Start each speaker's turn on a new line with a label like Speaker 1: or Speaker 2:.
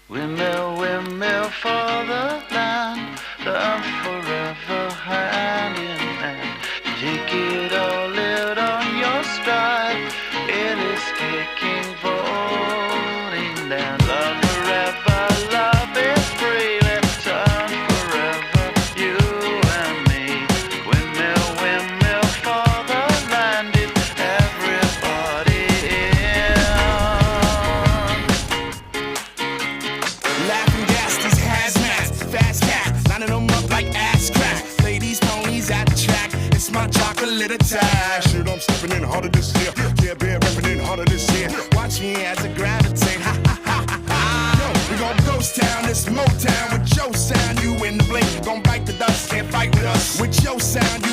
Speaker 1: Windmill, windmill for the land, love forever hand in hand. Take it all out on your stride, it is kicking, falling down. Love forever, love is free, let's turn forever, you and me. Windmill, windmill for the land, if everybody in.
Speaker 2: Laughing gas, these hazmats, fast cats, lining them up like ass crack. Play these ponies at the track, it's my chocolate attack. Shit, I'm stepping in harder this year. Yeah, bear repping in harder this year. Watch me as I gravitate, ha ha ha ha ha. Yo, we gon' ghost town, this Motown with your sound. You in the blink, gon' bite the dust, can't fight with us. With your sound, you